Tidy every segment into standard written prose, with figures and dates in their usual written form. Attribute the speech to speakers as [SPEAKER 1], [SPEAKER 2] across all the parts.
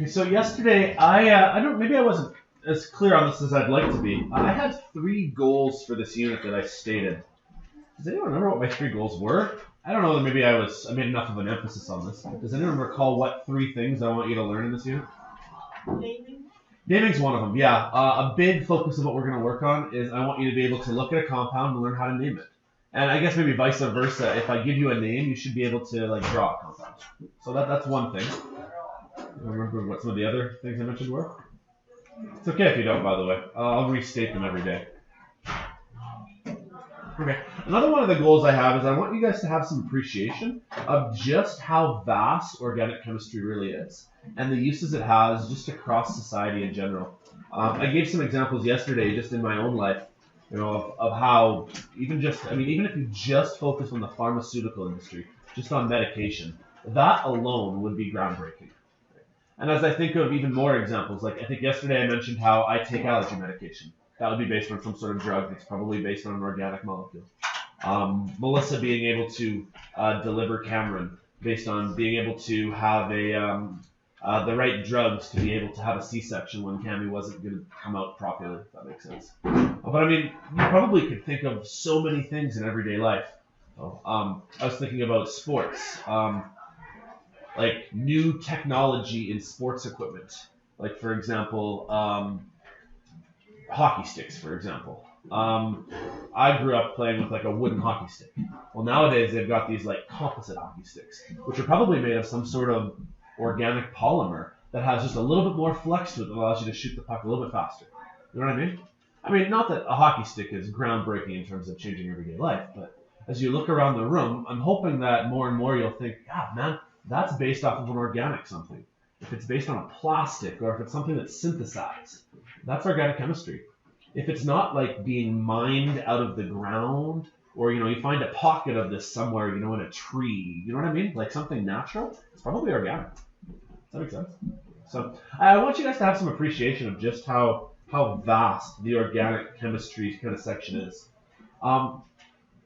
[SPEAKER 1] Okay, so yesterday I don't maybe I wasn't as clear on this as I'd like to be. I had 3 goals for this unit that I stated. Does anyone remember what my 3 goals were? I don't know that maybe I made enough of an emphasis on this. Does anyone recall what 3 things I want you to learn in this unit?
[SPEAKER 2] Naming.
[SPEAKER 1] Naming's one of them, yeah. A big focus of what we're going to work on is I want you to be able to look at a compound and learn how to name it. And I guess maybe vice versa. If I give you a name, you should be able to draw a compound. So that's one thing. Remember what some of the other things I mentioned were? It's okay if you don't, by the way. I'll restate them every day. Okay. Another one of the goals I have is I want you guys to have some appreciation of just how vast organic chemistry really is and the uses it has just across society in general. I gave some examples yesterday just in my own life, of how even if you just focus on the pharmaceutical industry, just on medication, that alone would be groundbreaking. And as I think of even more examples, like I think yesterday I mentioned how I take allergy medication. That would be based on some sort of drug that's probably based on an organic molecule. Melissa being able to deliver Cameron based on being able to have the right drugs to be able to have a C-section when Cammy wasn't going to come out properly, if that makes sense. But I mean, you probably could think of so many things in everyday life. I was thinking about sports. Like new technology in sports equipment. Like, for example, hockey sticks, for example. I grew up playing with a wooden hockey stick. Well, nowadays they've got these composite hockey sticks, which are probably made of some sort of organic polymer that has just a little bit more flex to it that allows you to shoot the puck a little bit faster. You know what I mean? I mean, not that a hockey stick is groundbreaking in terms of changing everyday life, but as you look around the room, I'm hoping that more and more you'll think, God, man, that's based off of an organic something. If it's based on a plastic or if it's something that's synthesized, that's organic chemistry. If it's not being mined out of the ground or, you find a pocket of this somewhere, in a tree, you know what I mean? Like something natural, it's probably organic. Does that make sense? So I want you guys to have some appreciation of just how vast the organic chemistry kind of section is.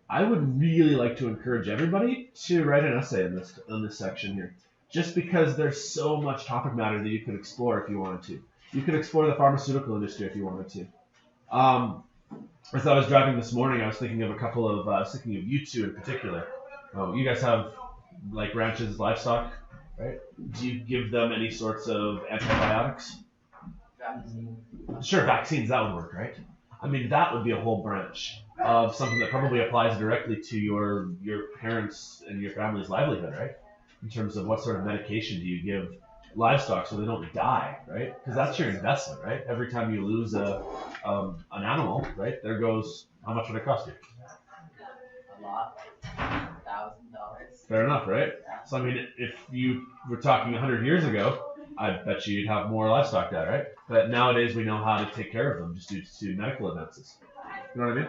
[SPEAKER 1] I would really like to encourage everybody to write an essay in this section here, just because there's so much topic matter that you could explore if you wanted to. You could explore the pharmaceutical industry if you wanted to. As I was driving this morning, I was thinking of you two in particular. You guys have ranches, livestock, right? Do you give them any sorts of antibiotics?
[SPEAKER 2] Vaccine.
[SPEAKER 1] Sure, vaccines, that would work, right? I mean, that would be a whole branch of something that probably applies directly to your parents and your family's livelihood, right? In terms of what sort of medication do you give livestock so they don't die, right? Because that's your investment, right? Every time you lose an animal, right, there goes, how much would it cost you?
[SPEAKER 2] A lot. $1,000.
[SPEAKER 1] Fair enough, right? So I mean, if you were talking 100 years ago, I bet you'd have more livestock die, right? But nowadays we know how to take care of them just due to medical advances. You know what I mean?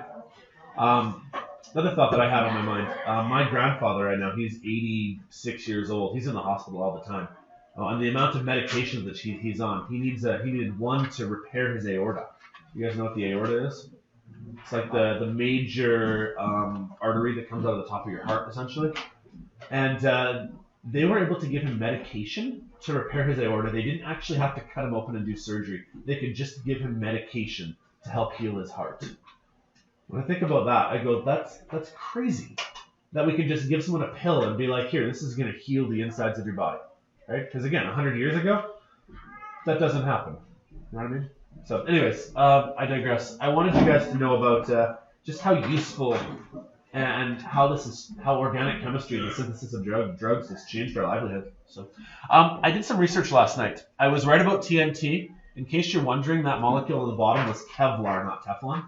[SPEAKER 1] Another thought that I had on my mind, my grandfather right now, he's 86 years old. He's in the hospital all the time. And the amount of medications that he's on, he needed one to repair his aorta. You guys know what the aorta is? It's like the major artery that comes out of the top of your heart, essentially. And they were able to give him medication to repair his aorta. They didn't actually have to cut him open and do surgery. They could just give him medication to help heal his heart. When I think about that, I go, that's crazy. That we could just give someone a pill and be like, here, this is going to heal the insides of your body. Right? Because again, 100 years ago, that doesn't happen. You know what I mean? So anyways, I digress. I wanted you guys to know about just how useful and how organic chemistry and the synthesis of drugs has changed our livelihood. So I did some research last night. I was right about TNT. In case you're wondering, that molecule on the bottom was Kevlar, not Teflon.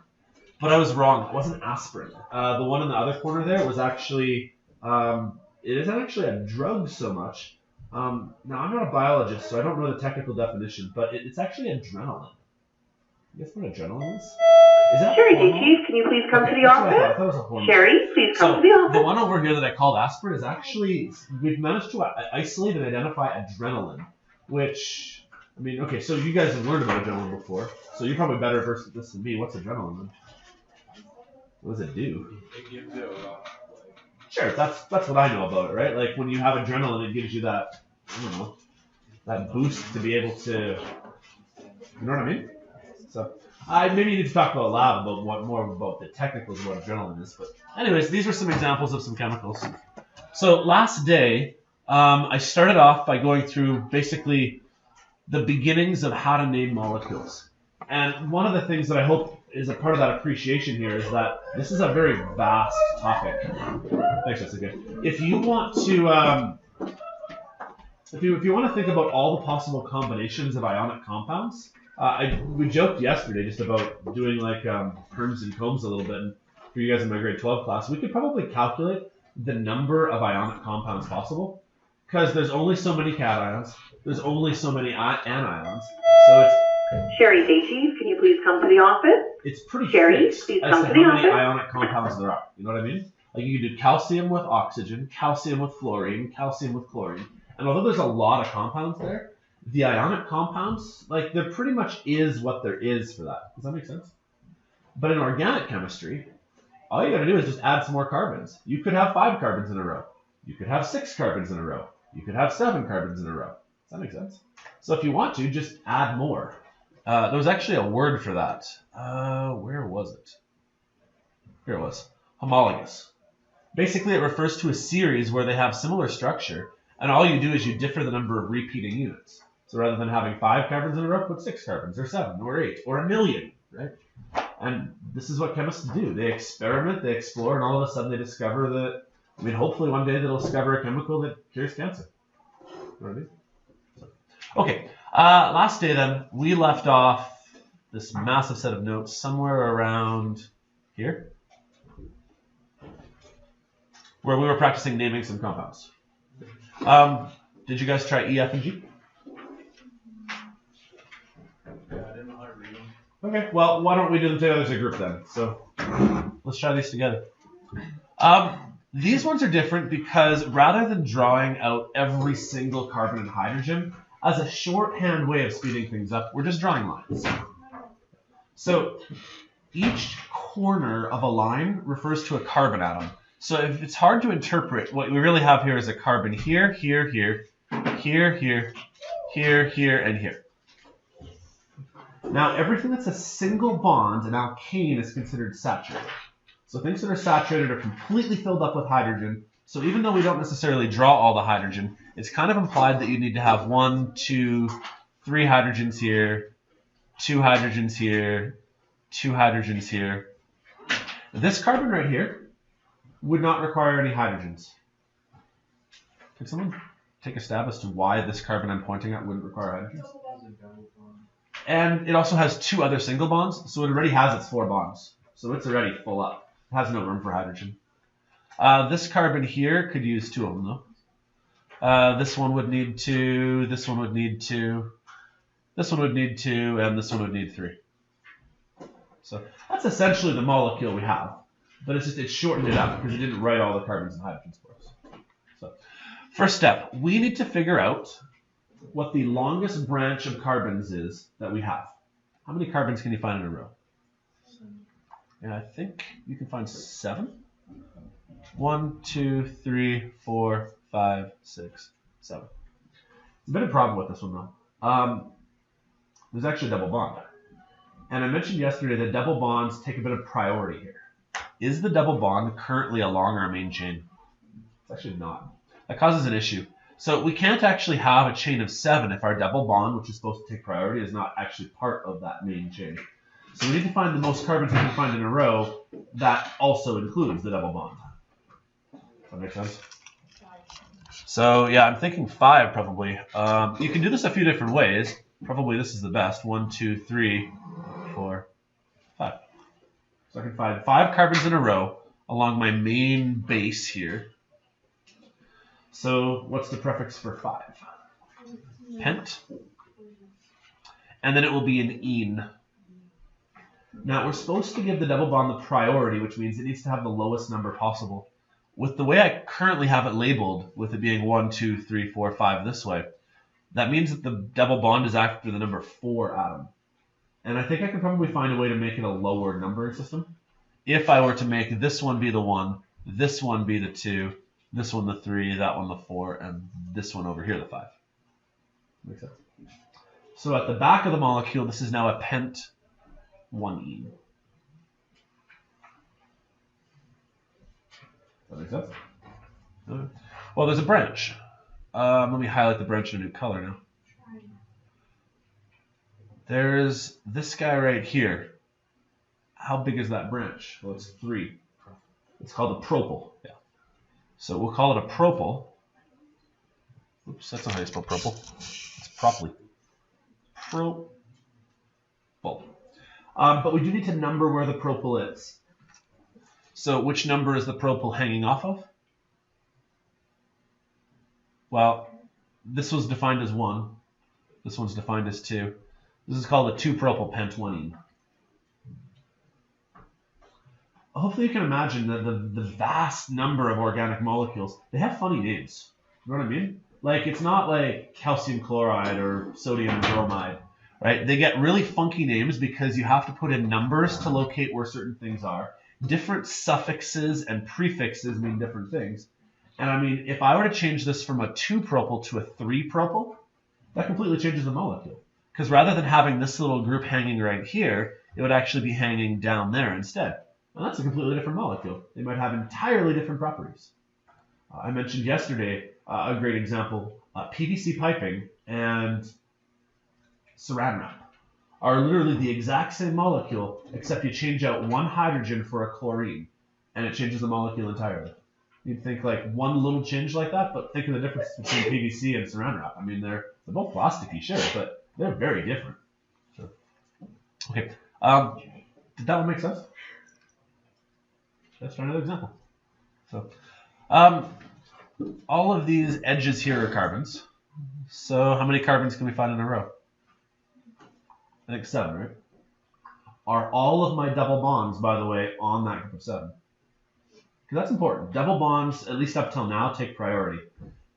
[SPEAKER 1] But I was wrong. It wasn't aspirin. The one in the other corner there was actually, it isn't actually a drug so much. Now, I'm not a biologist, so I don't know the technical definition, but it's actually adrenaline. You guys know what adrenaline is?
[SPEAKER 3] Sherry Chief, can you please come to the office? Sherry, please come to the office.
[SPEAKER 1] The one over here that I called aspirin is actually, we've managed to isolate and identify adrenaline, which, I mean, okay, so you guys have learned about adrenaline before, so you're probably better versed at this than me. What's adrenaline? What does it do?
[SPEAKER 4] It gives you
[SPEAKER 1] Sure, that's what I know about it, right? Like when you have adrenaline, it gives you that, I don't know, that boost to be able to, you know what I mean? So I maybe need to talk about lab about what more about the technicals of what adrenaline is. But anyways, these are some examples of some chemicals. So last day, I started off by going through basically the beginnings of how to name molecules. And one of the things that I hope is a part of that appreciation here is that this is a very vast topic. Thanks, Jessica. If you want to, if you want to think about all the possible combinations of ionic compounds, we joked yesterday just about doing like perms and combs a little bit. And for you guys in my grade 12 class, we could probably calculate the number of ionic compounds possible because there's only so many cations, there's only so many anions, so it's
[SPEAKER 3] Sherry Deighty, can you please come to the office?
[SPEAKER 1] It's pretty
[SPEAKER 3] Sherry,
[SPEAKER 1] fixed
[SPEAKER 3] please
[SPEAKER 1] as
[SPEAKER 3] come
[SPEAKER 1] to
[SPEAKER 3] to
[SPEAKER 1] how
[SPEAKER 3] the
[SPEAKER 1] many
[SPEAKER 3] office.
[SPEAKER 1] ionic compounds there are. You know what I mean? Like you can do calcium with oxygen, calcium with fluorine, calcium with chlorine. And although there's a lot of compounds there, the ionic compounds, like there pretty much is what there is for that. Does that make sense? But in organic chemistry, all you gotta do is just add some more carbons. You could have 5 carbons in a row. You could have 6 carbons in a row. You could have 7 carbons in a row. Does that make sense? So if you want to, just add more. There was actually a word for that. Where was it? Here it was. Homologous. Basically, it refers to a series where they have similar structure, and all you do is you differ the number of repeating units. So rather than having 5 carbons in a row, put 6 carbons, or 7, or 8, or 1,000,000, right? And this is what chemists do. They experiment, they explore, and all of a sudden they discover that, I mean, hopefully one day they'll discover a chemical that cures cancer. You know what I mean? Okay, last day then, we left off this massive set of notes somewhere around here, where we were practicing naming some compounds. Did you guys try E, F, and G?
[SPEAKER 2] Yeah, I didn't know how to read them.
[SPEAKER 1] Okay, well, why don't we do them together as a group then? So let's try these together. These ones are different because rather than drawing out every single carbon and hydrogen, as a shorthand way of speeding things up, we're just drawing lines. So each corner of a line refers to a carbon atom. So if it's hard to interpret, what we really have here is a carbon here, here, here, here, here, here, here, and here. Now, everything that's a single bond, an alkane, is considered saturated. So things that are saturated are completely filled up with hydrogen. So even though we don't necessarily draw all the hydrogen, it's kind of implied that you need to have 1, 2, 3 hydrogens here, 2 hydrogens here, 2 hydrogens here. This carbon right here would not require any hydrogens. Can someone take a stab as to why this carbon I'm pointing at wouldn't require hydrogens? And it also has 2 other single bonds, so it already has its 4 bonds. So it's already full up. It has no room for hydrogen. This carbon here could use 2 of them though. This one would need 2, this one would need 2, this one would need 2, and this one would need 3. So that's essentially the molecule we have. But it's just, it shortened it up because it didn't write all the carbons and hydrogens for us. So first step, we need to figure out what the longest branch of carbons is that we have. How many carbons can you find in a row? Yeah, I think you can find 7. 1, 2, 3, 4, 5, 6, 7. There's a bit of a problem with this one though. There's actually a double bond. And I mentioned yesterday that double bonds take a bit of priority here. Is the double bond currently along our main chain? It's actually not. That causes an issue. So we can't actually have a chain of 7 if our double bond, which is supposed to take priority, is not actually part of that main chain. So we need to find the most carbons we can find in a row that also includes the double bond. Does that make sense? So yeah, I'm thinking 5 probably. You can do this a few different ways. Probably this is the best. 1, 2, 3, 4, 5. So I can find 5 carbons in a row along my main base here. So what's the prefix for 5? Pent. And then it will be an ene. Now we're supposed to give the double bond the priority, which means it needs to have the lowest number possible. With the way I currently have it labeled, with it being 1, 2, 3, 4, 5 this way, that means that the double bond is after the number 4 atom. And I think I can probably find a way to make it a lower numbering system. If I were to make this one be the 1, this one be the 2, this one the 3, that one the 4, and this one over here the 5. Makes sense. So at the back of the molecule, this is now a pent 1-ene. That makes sense? Well, there's a branch. Let me highlight the branch in a new color now. There's this guy right here. How big is that branch? Well, it's 3. It's called a propyl. Yeah. So we'll call it a propyl. Oops, that's not how you spell propyl. It's propyl. Propyl. But we do need to number where the propyl is. So which number is the propyl hanging off of? Well, this was defined as 1. This one's defined as 2. This is called a 2-propyl pent 1-ene. Hopefully you can imagine that the vast number of organic molecules, they have funny names. You know what I mean? Like, it's not like calcium chloride or sodium bromide, right? They get really funky names because you have to put in numbers to locate where certain things are. Different suffixes and prefixes mean different things. And I mean, if I were to change this from a 2-propyl to a 3-propyl, that completely changes the molecule. Because rather than having this little group hanging right here, it would actually be hanging down there instead. And that's a completely different molecule. They might have entirely different properties. I mentioned yesterday a great example, PVC piping and saran wrap are literally the exact same molecule, except you change out one hydrogen for a chlorine, and it changes the molecule entirely. You'd think like one little change like that, but think of the difference between PVC and saran wrap. I mean, they're both plasticky, sure, but they're very different. So, okay, did that one make sense? Let's try another example. So, all of these edges here are carbons. So how many carbons can we find in a row? I think 7, right? Are all of my double bonds, by the way, on that group of 7? Because that's important. Double bonds, at least up till now, take priority.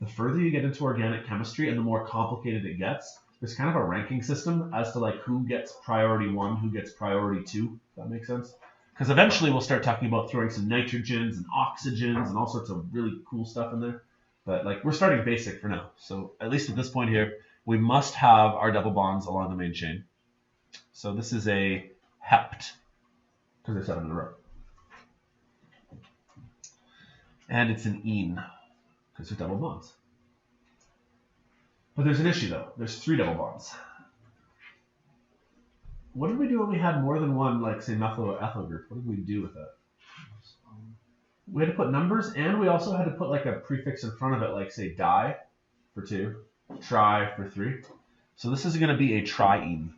[SPEAKER 1] The further you get into organic chemistry and the more complicated it gets, there's kind of a ranking system as to like who gets priority 1, who gets priority 2, if that makes sense. Because eventually we'll start talking about throwing some nitrogens and oxygens and all sorts of really cool stuff in there. But like we're starting basic for now. So at least at this point here, we must have our double bonds along the main chain. So this is a hept, because there's 7 in a row. And it's an ene, because there's double bonds. But there's an issue though. There's 3 double bonds. What did we do when we had more than one, like, say, methyl or ethyl group? What did we do with that? We had to put numbers, and we also had to put, like, a prefix in front of it, like, say, di for 2, tri for 3. So this is going to be a triene.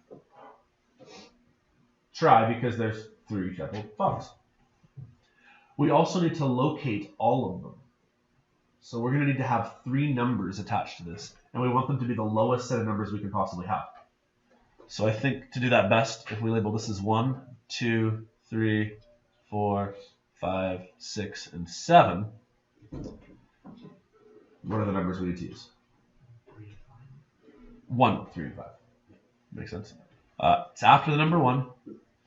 [SPEAKER 1] Tri because there's 3 double bonds. We also need to locate all of them. So we're going to need to have 3 numbers attached to this, and we want them to be the lowest set of numbers we can possibly have. So I think to do that best, if we label this as 1, 2, 3, 4, 5, 6, and 7, what are the numbers we need to use? 1, 3, and 5. Makes sense. It's after the number 1,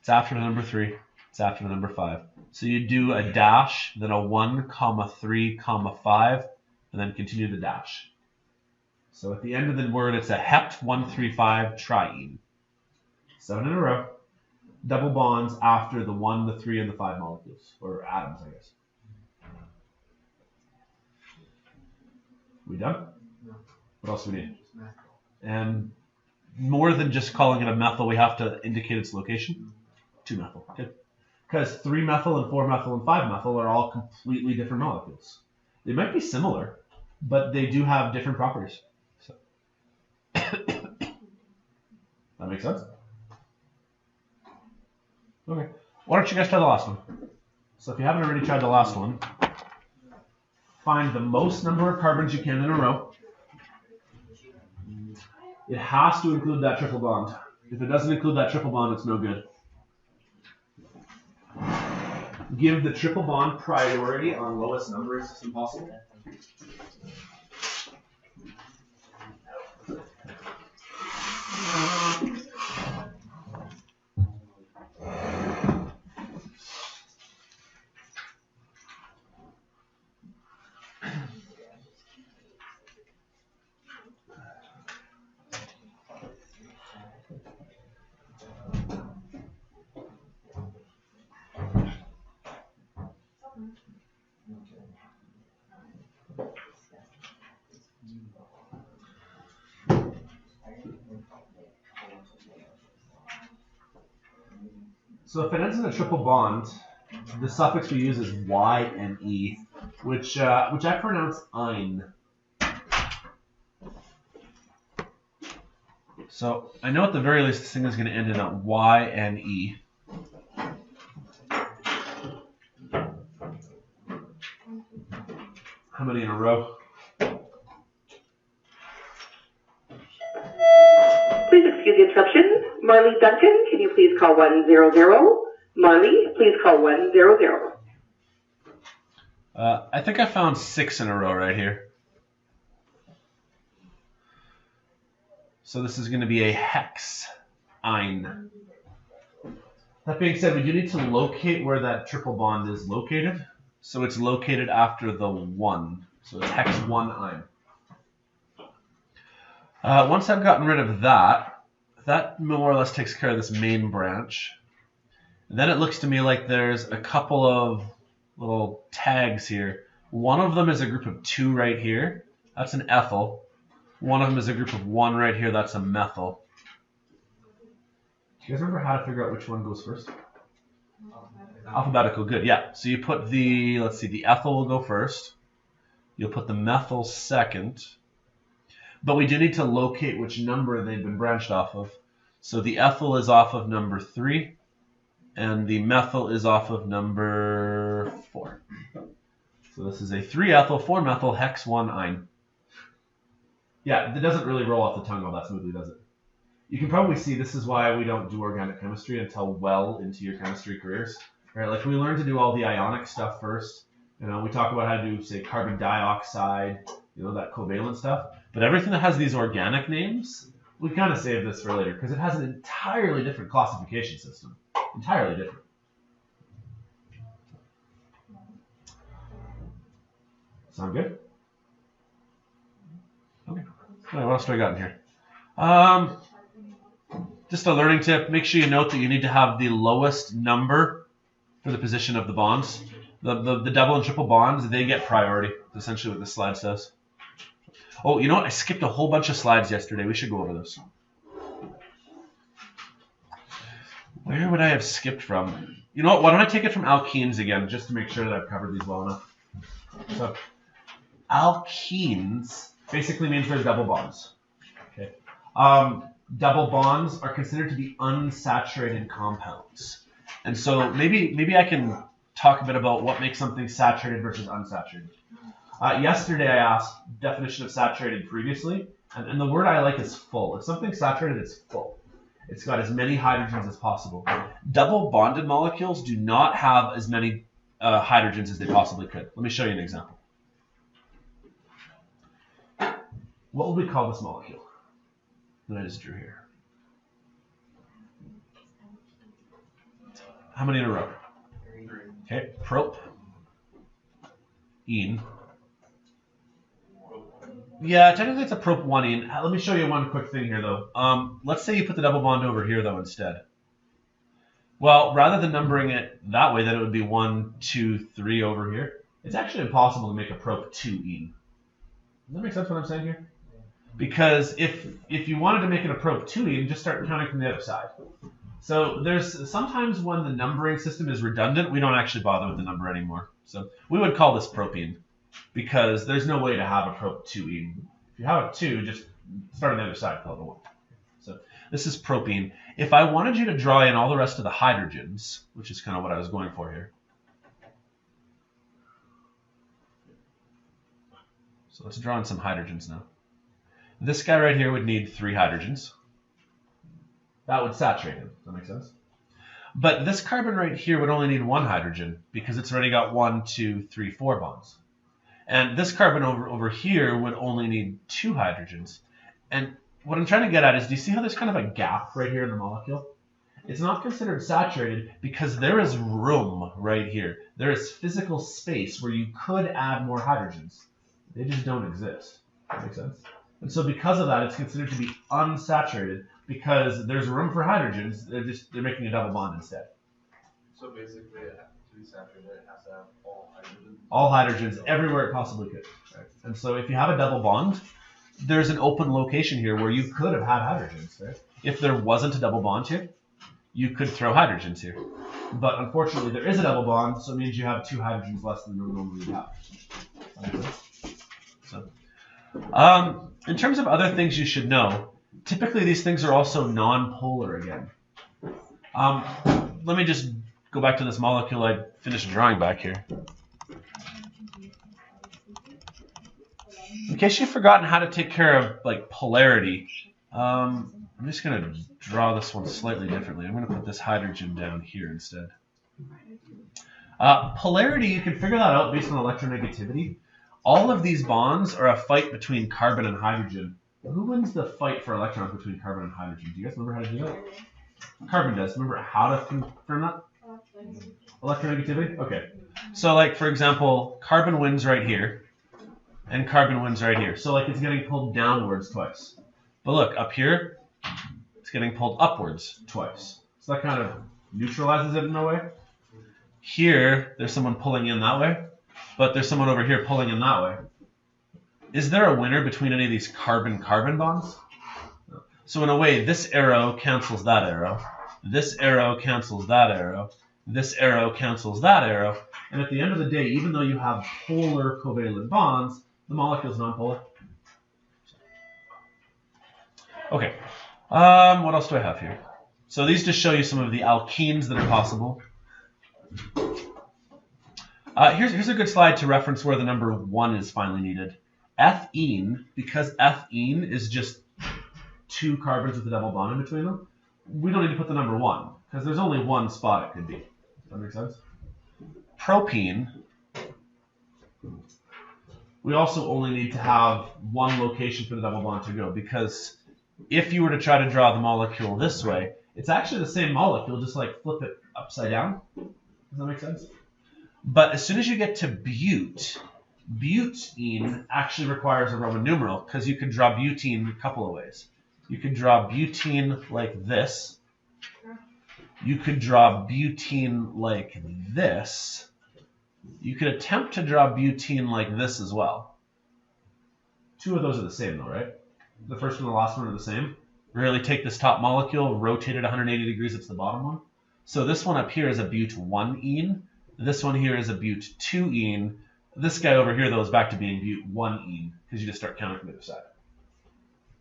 [SPEAKER 1] it's after the number 3, it's after the number 5. So you do a dash, then a 1, 3, 5, and then continue the dash. So at the end of the word, it's a hept 1, 3, 5 triene. 7 in a row, double bonds after the 1, the 3, and the 5 molecules, or atoms, I guess. We done?
[SPEAKER 2] No.
[SPEAKER 1] What else do we need?
[SPEAKER 2] Methyl.
[SPEAKER 1] And more than just calling it a methyl, we have to indicate its location. 2-methyl, good. Because 3-methyl and 4-methyl and 5-methyl are all completely different molecules. They might be similar, but they do have different properties. So. That makes sense? Okay. Why don't you guys try the last one? So if you haven't already tried the last one, find the most number of carbons you can in a row. It has to include that triple bond. If it doesn't include that triple bond, it's no good. Give the triple bond priority on lowest numbers if possible. So if it ends in a triple bond, the suffix we use is Y-N-E, which I pronounce ein. So I know at the very least this thing is going to end in a Y-N-E. How many in a row?
[SPEAKER 3] Please excuse the interruption. Marley Duncan, can you please call 100? Marley, please call 100.
[SPEAKER 1] I think I found 6 in a row right here. So this is going to be a hex ein. That being said, we do need to locate where that triple bond is located. So it's located after the 1. So it's hex 1 ein. Once I've gotten rid of that, that more or less takes care of this main branch. And then it looks to me like there's a couple of little tags here. One of them is a group of 2 right here. That's an ethyl. One of them is a group of 1 right here. That's a methyl. Do you guys remember how to figure out which one goes first? Alphabetical, good, yeah. So you put the, let's see, the ethyl will go first. You'll put the methyl second. But we do need to locate which number they've been branched off of. So the ethyl is off of number 3, and the methyl is off of number 4. So this is a 3-ethyl, 4-methyl, hex 1 ein. Yeah, it doesn't really roll off the tongue all that smoothly, does it? You can probably see this is why we don't do organic chemistry until well into your chemistry careers. Right? Like we learn to do all the ionic stuff first. You know, we talk about how to do, say, carbon dioxide, you know, that covalent stuff. But everything that has these organic names, we kind of save this for later because it has an entirely different classification system. Entirely different. Sound good? Okay. What else do I got in here? Just a learning tip. Make sure you note that you need to have the lowest number for the position of the bonds. The double and triple bonds, they get priority. That's essentially what this slide says. Oh, you know what? I skipped a whole bunch of slides yesterday. We should go over those. Where would I have skipped from? You know what? Why don't I take it from alkenes again, just to make sure that I've covered these well enough. So, alkenes basically means there's double bonds. Okay. Double bonds are considered to be unsaturated compounds. And so maybe I can talk a bit about what makes something saturated versus unsaturated. Yesterday I asked definition of saturated previously, and the word I like is full. If something's saturated, it's full. It's got as many hydrogens as possible. Double bonded molecules do not have as many hydrogens as they possibly could. Let me show you an example. What would we call this molecule that I just drew here? How many in a row?
[SPEAKER 2] 3.
[SPEAKER 1] Okay, prop. Ene. Yeah, technically it's a prop-1-ene. Let me show you one quick thing here, though. Let's say you put the double bond over here, though, instead. Well, rather than numbering it that way, then it would be 1, 2, 3 over here. It's actually impossible to make a prop-2-ene. Does that make sense what I'm saying here? Because if you wanted to make it a prop-2-ene, just start counting from the other side. So there's sometimes when the numbering system is redundant, we don't actually bother with the number anymore. So we would call this propene because there's no way to have a prop-2-ene. If you have a 2, just start on the other side, call it a 1. So this is propene. If I wanted you to draw in all the rest of the hydrogens, which is kind of what I was going for here. So let's draw in some hydrogens now. This guy right here would need 3 hydrogens. That would saturate him. Does that make sense? But this carbon right here would only need 1 hydrogen because it's already got 1, 2, 3, 4 bonds. And this carbon over here would only need 2 hydrogens. And what I'm trying to get at is, do you see how there's kind of a gap right here in the molecule? It's not considered saturated because there is room right here. There is physical space where you could add more hydrogens. They just don't exist. That makes sense? And so because of that, it's considered to be unsaturated because there's room for hydrogens. They're making a double bond instead.
[SPEAKER 2] So basically, to be saturated, it has to have all hydrogens.
[SPEAKER 1] All hydrogens everywhere it possibly could. Right? And so if you have a double bond, there's an open location here where you could have had hydrogens, right? If there wasn't a double bond here, you could throw hydrogens here. But unfortunately, there is a double bond, so it means you have 2 hydrogens less than you normally have. So, in terms of other things you should know, typically these things are also non-polar again. Let me just go back to this molecule I finished drawing back here. In case you've forgotten how to take care of like polarity, I'm just going to draw this one slightly differently. I'm going to put this hydrogen down here instead. Polarity, you can figure that out based on electronegativity. All of these bonds are a fight between carbon and hydrogen. Who wins the fight for electrons between carbon and hydrogen? Do you guys remember how to do that? Carbon does. Remember how to confirm that? Electronegativity? Okay. So like, for example, carbon wins right here, and carbon wins right here. So like it's getting pulled downwards twice. But look, up here, it's getting pulled upwards twice. So that kind of neutralizes it in a way. Here, there's someone pulling in that way, but there's someone over here pulling in that way. Is there a winner between any of these carbon-carbon bonds? No. So in a way, this arrow cancels that arrow. This arrow cancels that arrow. This arrow cancels that arrow. And at the end of the day, even though you have polar covalent bonds, the molecule is nonpolar. Okay. What else do I have here? So these just show you some of the alkenes that are possible. Here's a good slide to reference where the number 1 is finally needed. Ethene, because ethene is just 2 carbons with a double bond in between them, we don't need to put the number 1, because there's only one spot it could be. Does that make sense? Propene, we also only need to have 1 location for the double bond to go, because if you were to try to draw the molecule this way, it's actually the same molecule, just like flip it upside down. Does that make sense? But as soon as you get to butene actually requires a Roman numeral, because you could draw butene a couple of ways. You could draw butene like this. You could draw butene like this. You could attempt to draw butene like this as well. 2 of those are the same though, right? The first one and the last one are the same. Really take this top molecule, rotate it 180 degrees, it's the bottom one. So this one up here is a but1ene. This one here is a but2ene. This guy over here, though, is back to being but1ene, because you just start counting from the other side.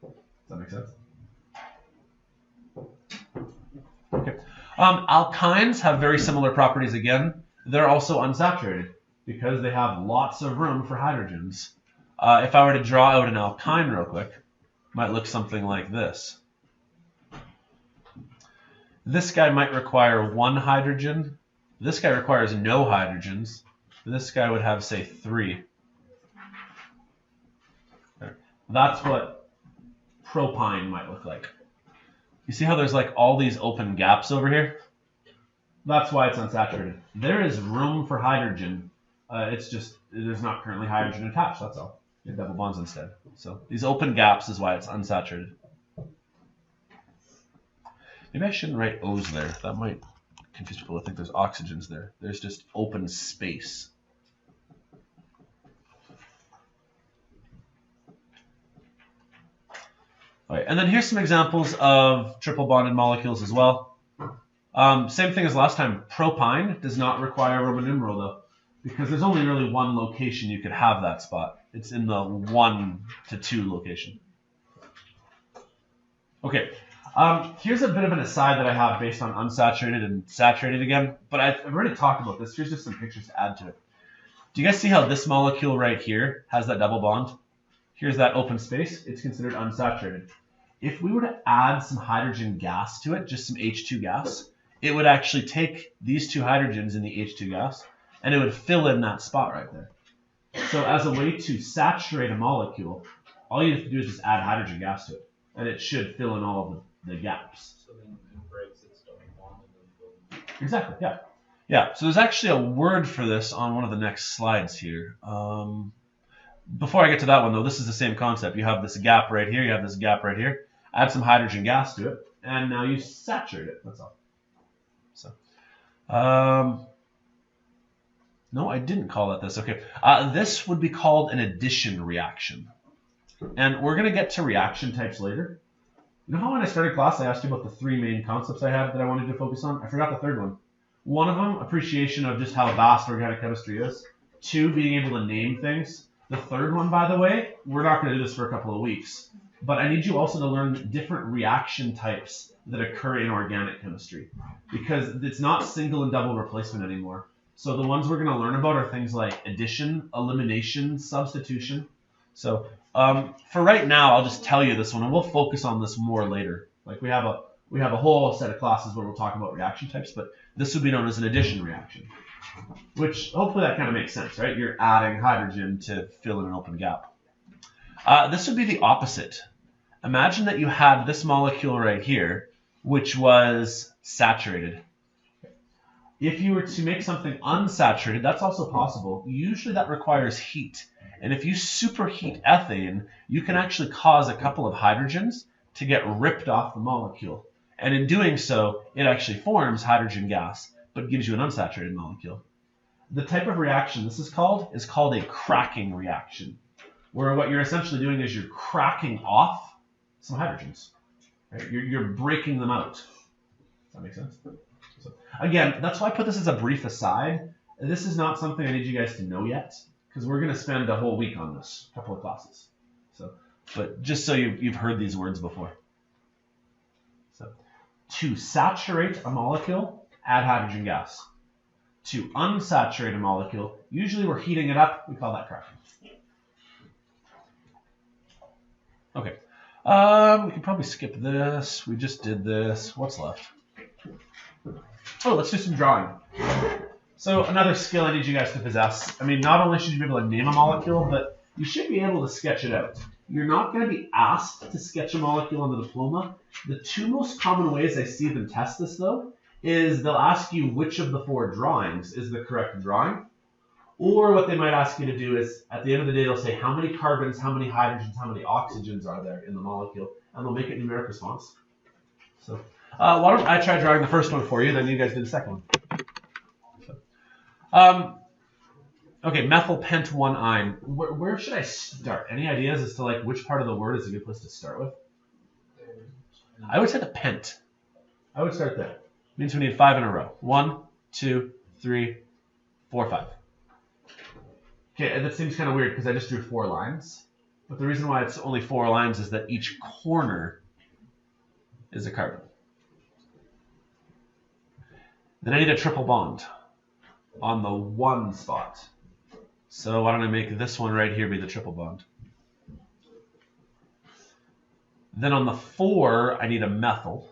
[SPEAKER 1] Does that make sense? Okay. Alkynes have very similar properties again. They're also unsaturated, because they have lots of room for hydrogens. If I were to draw out an alkyne real quick, it might look something like this. This guy might require 1 hydrogen. This guy requires no hydrogens. This guy would have, say, 3. That's what propyne might look like. You see how there's like all these open gaps over here? That's why it's unsaturated. There is room for hydrogen. It's just there's not currently hydrogen attached, that's all. You have double bonds instead. So these open gaps is why it's unsaturated. Maybe I shouldn't write O's there. That might confuse people. I think there's oxygens there. There's just open space. All right, and then here's some examples of triple bonded molecules as well. Same thing as last time. Propyne does not require a Roman numeral though, because there's only really 1 location you could have that spot. It's in the 1 to 2 location. Okay. Here's a bit of an aside that I have based on unsaturated and saturated again, but I've already talked about this. Here's just some pictures to add to it. Do you guys see how this molecule right here has that double bond? Here's that open space. It's considered unsaturated. If we were to add some hydrogen gas to it, just some H2 gas, it would actually take these 2 hydrogens in the H2 gas, and it would fill in that spot right there. So as a way to saturate a molecule, all you have to do is just add hydrogen gas to it, and it should fill in all of the gaps.
[SPEAKER 2] So then it breaks its double bond and then fills.
[SPEAKER 1] Exactly, yeah. Yeah, so there's actually a word for this on one of the next slides here. Before I get to that one, though, this is the same concept. You have this gap right here, you have this gap right here. Add some hydrogen gas to it, and now you saturate it. That's all. So, no, I didn't call it this. Okay, this would be called an addition reaction. And we're going to get to reaction types later. You know how when I started class, I asked you about the 3 main concepts I had that I wanted to focus on? I forgot the third one. One of them, appreciation of just how vast organic chemistry is. 2, being able to name things. The third one, by the way, we're not going to do this for a couple of weeks, but I need you also to learn different reaction types that occur in organic chemistry, because it's not single and double replacement anymore. So the ones we're going to learn about are things like addition, elimination, substitution. So for right now, I'll just tell you this one, and we'll focus on this more later. Like we have a whole set of classes where we'll talk about reaction types, but this would be known as an addition reaction, which hopefully that kind of makes sense, right? You're adding hydrogen to fill in an open gap. This would be the opposite. Imagine that you had this molecule right here, which was saturated. If you were to make something unsaturated, that's also possible. Usually that requires heat. And if you superheat ethane, you can actually cause a couple of hydrogens to get ripped off the molecule. And in doing so, it actually forms hydrogen gas, but gives you an unsaturated molecule. The type of reaction this is called a cracking reaction, where what you're essentially doing is you're cracking off some hydrogens. Right? You're breaking them out. Does that make sense? So, again, that's why I put this as a brief aside. This is not something I need you guys to know yet, because we're going to spend a whole week on this, a couple of classes. So, but just so you've heard these words before. So, to saturate a molecule, add hydrogen gas. To unsaturate a molecule, usually we're heating it up, we call that cracking. Okay, we can probably skip this. We just did this. What's left? Oh, let's do some drawing. So another skill I need you guys to possess. I mean, not only should you be able to name a molecule, but you should be able to sketch it out. You're not going to be asked to sketch a molecule on the diploma. The 2 most common ways I see them test this, though, is they'll ask you which of the 4 drawings is the correct drawing. Or what they might ask you to do is, at the end of the day, they'll say how many carbons, how many hydrogens, how many oxygens are there in the molecule, and they'll make it numeric response. So why don't I try drawing the first one for you, then you guys do the second one. So, okay, methyl pent 1-ine. Where should I start? Any ideas as to like which part of the word is a good place to start with? I would say the pent. I would start there. Means we need 5 in a row. 1, 2, 3, 4, 5. Okay, and that seems kind of weird because I just drew 4 lines. But the reason why it's only 4 lines is that each corner is a carbon. Then I need a triple bond on the 1 spot. So why don't I make this one right here be the triple bond. Then on the 4, I need a methyl.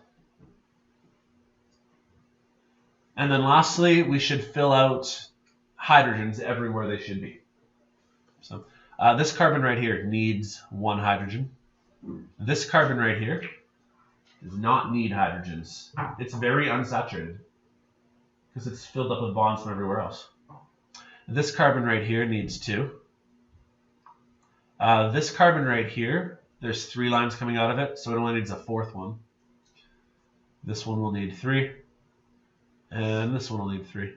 [SPEAKER 1] And then lastly, we should fill out hydrogens everywhere they should be. So this carbon right here needs 1 hydrogen. This carbon right here does not need hydrogens. It's very unsaturated because it's filled up with bonds from everywhere else. This carbon right here needs 2. This carbon right here, there's 3 lines coming out of it, so it only needs a 4th one. This one will need 3. And this one will need 3.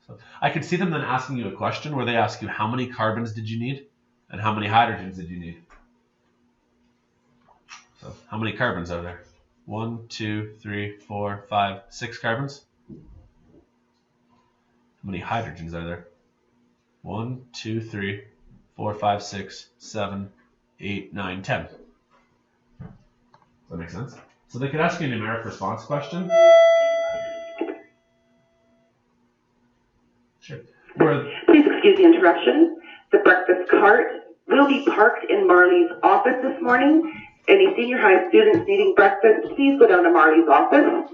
[SPEAKER 1] So I could see them then asking you a question where they ask you how many carbons did you need and how many hydrogens did you need. So how many carbons are there? 1, 2, 3, 4, 5, 6 carbons. How many hydrogens are there? 1, 2, 3, 4, 5, 6, 7, 8, 9, 10. Does that make sense? So they could ask you a numeric response question. Sure.
[SPEAKER 3] Please excuse the interruption. The breakfast cart will be parked in Marley's office this morning. Any senior high students needing breakfast, please go down to Marley's office.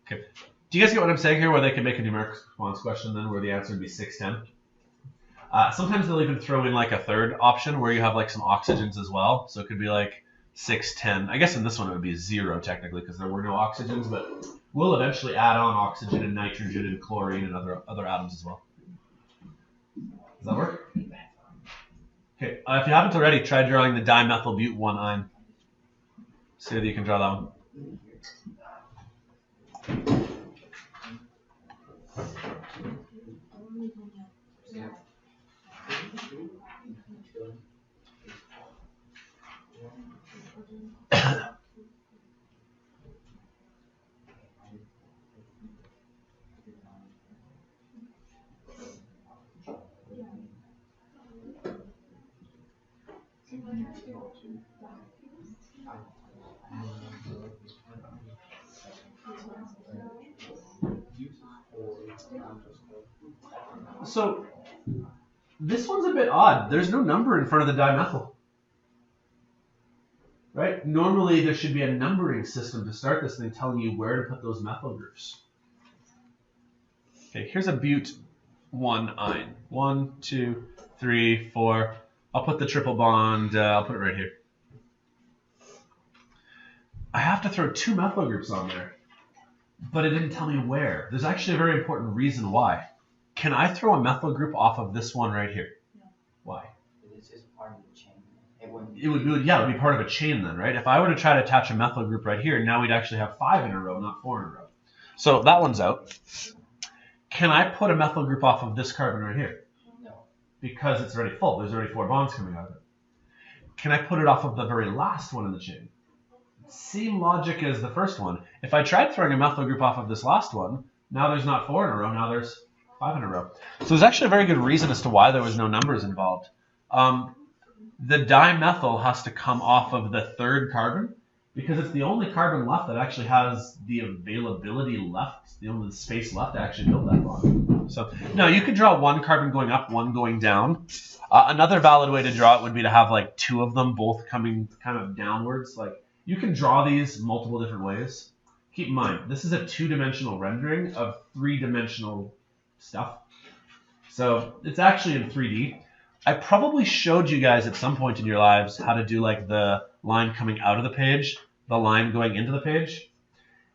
[SPEAKER 1] Okay. Do you guys get what I'm saying here, where they can make a numeric response question then, where the answer would be 610? Sometimes they'll even throw in like a third option where you have like some oxygens as well. So it could be like 610. I guess in this one it would be 0 technically because there were no oxygens, but we'll eventually add on oxygen and nitrogen and chlorine and other atoms as well. Does that work? Okay, if you haven't already, try drawing the dimethyl but 1-ine. See if you can draw that one. So this one's a bit odd. There's no number in front of the dimethyl. Right? Normally there should be a numbering system to start this thing telling you where to put those methyl groups. Okay, here's a but 1-ine. 1, 2, 3, 4. I'll put the triple bond, I'll put it right here. I have to throw 2 methyl groups on there, but it didn't tell me where. There's actually a very important reason why. Can I throw a methyl group off of this one right here?
[SPEAKER 4] No.
[SPEAKER 1] Why?
[SPEAKER 4] It's just part of the chain.
[SPEAKER 1] It would be part of a chain then, right? If I were to try to attach a methyl group right here, now we'd actually have 5 in a row, not 4 in a row. So that one's out. Can I put a methyl group off of this carbon right here?
[SPEAKER 4] No.
[SPEAKER 1] Because it's already full. There's already 4 bonds coming out of it. Can I put it off of the very last one in the chain? Same logic as the first one. If I tried throwing a methyl group off of this last one, now there's not 4 in a row, now there's 5 in a row. So there's actually a very good reason as to why there was no numbers involved. The dimethyl has to come off of the 3rd carbon because it's the only carbon left that actually has the availability left, the only space left to actually build that bond. So now you could draw 1 carbon going up, 1 going down. Another valid way to draw it would be to have like 2 of them both coming kind of downwards. Like you can draw these multiple different ways. Keep in mind, this is a 2-dimensional rendering of 3-dimensional stuff. So it's actually in 3D. I probably showed you guys at some point in your lives how to do like the line coming out of the page, the line going into the page.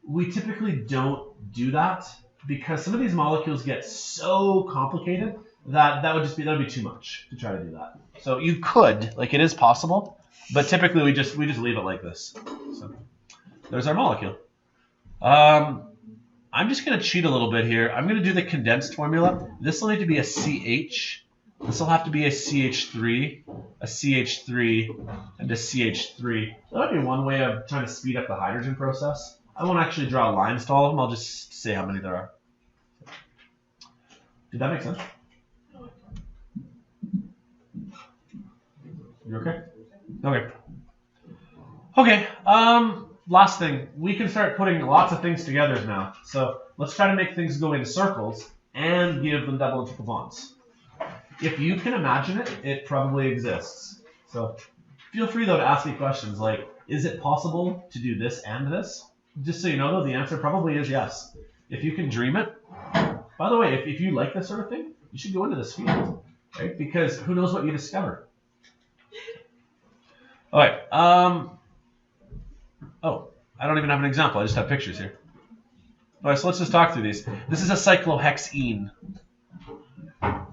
[SPEAKER 1] We typically don't do that because some of these molecules get so complicated that that would be too much to try to do that. So you could, like it is possible, but typically we just leave it like this. So there's our molecule. I'm just going to cheat a little bit here. I'm going to do the condensed formula. This will need to be a CH. This will have to be a CH3, a CH3, and a CH3. That might be one way of trying to speed up the hydrogen process. I won't actually draw lines to all of them. I'll just say how many there are. Did that make sense? You okay? Okay. Okay. Last thing. We can start putting lots of things together now. So let's try to make things go in circles and give them double and triple bonds. If you can imagine it, it probably exists. So feel free, though, to ask me questions like, is it possible to do this and this? Just so you know, though, the answer probably is yes. If you can dream it. By the way, if you like this sort of thing, you should go into this field, right? Because who knows what you discover. All right. Oh, I don't even have an example. I just have pictures here. All right, so let's just talk through these. This is a cyclohexene.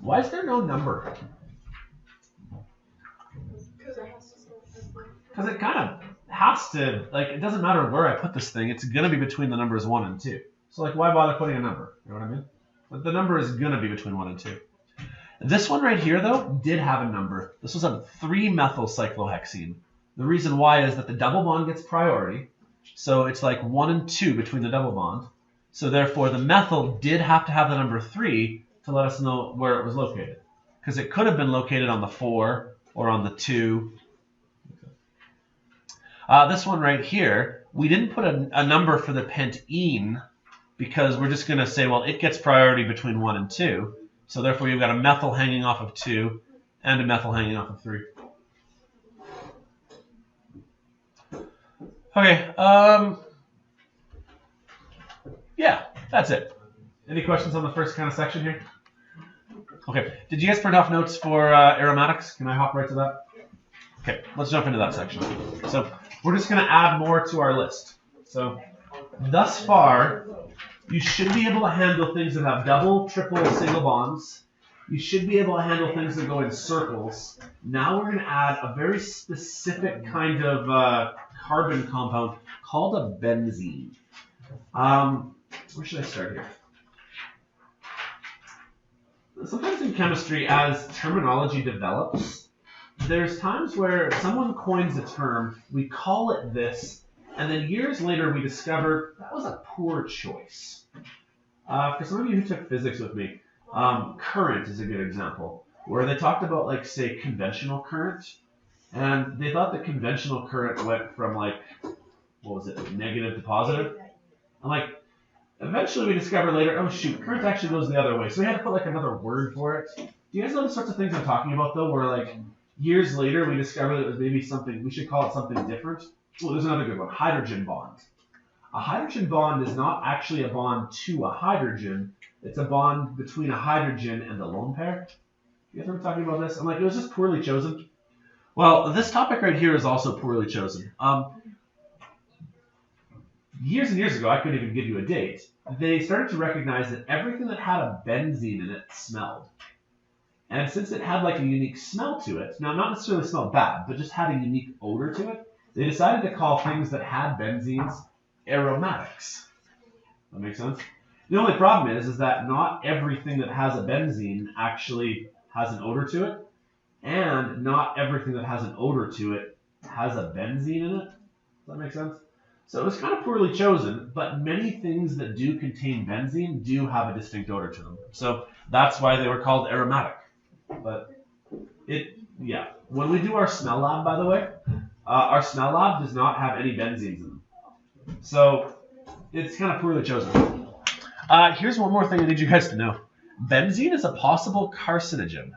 [SPEAKER 1] Why is there no number? Because it kind of has to, like, it doesn't matter where I put this thing. It's going to be between the numbers 1 and 2. So, like, why bother putting a number? You know what I mean? But the number is going to be between 1 and 2. This one right here, though, did have a number. This was a 3-methyl cyclohexene. The reason why is that the double bond gets priority. So it's like 1 and 2 between the double bond. So therefore, the methyl did have to have the number 3 to let us know where it was located. Because it could have been located on the 4 or on the 2. This one right here, we didn't put a number for the pentene because we're just going to say, well, it gets priority between 1 and 2. So therefore, you've got a methyl hanging off of 2 and a methyl hanging off of 3. Okay, yeah, that's it. Any questions on the first kind of section here? Okay, did you guys print off notes for aromatics? Can I hop right to that? Okay, let's jump into that section. So we're just going to add more to our list. So thus far, you should be able to handle things that have double, triple, single bonds. You should be able to handle things that go in circles. Now we're going to add a very specific kind of carbon compound called a benzene. Where should I start here? Sometimes in chemistry, as terminology develops, there's times where someone coins a term, we call it this, and then years later we discover that was a poor choice. For some of you who took physics with me, current is a good example, where they talked about, like, say, conventional current, and they thought that conventional current went from, like, what was it, negative to positive? And, like, eventually we discovered later, oh shoot, current actually goes the other way, so we had to put, like, another word for it. Do you guys know the sorts of things I'm talking about, though, where, like, years later we discovered that it was maybe something, we should call it something different? Oh, there's another good one, hydrogen bond. A hydrogen bond is not actually a bond to a hydrogen, it's a bond between a hydrogen and a lone pair. You guys remember talking about this? I'm like, it was just poorly chosen. Well, this topic right here is also poorly chosen. Years and years ago, I couldn't even give you a date, they started to recognize that everything that had a benzene in it smelled. And since it had, like, a unique smell to it, now not necessarily smelled bad, but just had a unique odor to it, they decided to call things that had benzenes aromatics. That makes sense? The only problem is that not everything that has a benzene actually has an odor to it, and not everything that has an odor to it has a benzene in it. Does that make sense? So it was kind of poorly chosen, but many things that do contain benzene do have a distinct odor to them. So that's why they were called aromatic. But yeah. When we do our smell lab, by the way, our smell lab does not have any benzenes in them. So it's kind of poorly chosen. Here's one more thing I need you guys to know. Benzene is a possible carcinogen.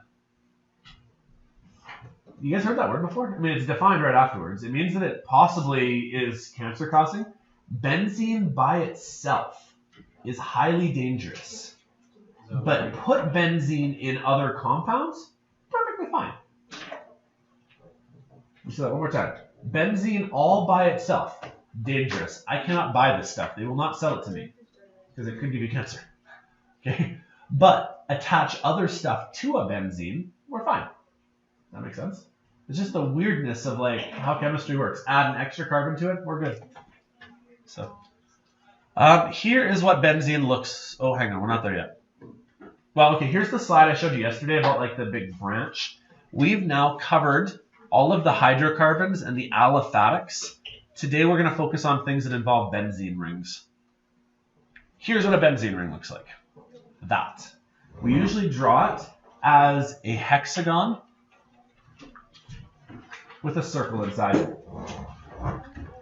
[SPEAKER 1] You guys heard that word before? I mean, it's defined right afterwards. It means that it possibly is cancer-causing. Benzene by itself is highly dangerous. But put benzene in other compounds, perfectly fine. Let's do that one more time. Benzene all by itself, dangerous. I cannot buy this stuff. They will not sell it to me because it could give you cancer. Okay? But attach other stuff to a benzene, we're fine. That makes sense? It's just the weirdness of, like, how chemistry works. Add an extra carbon to it, we're good. So, here is what benzene looks. Oh, hang on, we're not there yet. Well, okay, here's the slide I showed you yesterday about, like, the big branch. We've now covered all of the hydrocarbons and the aliphatics. Today we're going to focus on things that involve benzene rings. Here's what a benzene ring looks like. That. We usually draw it as a hexagon with a circle inside it.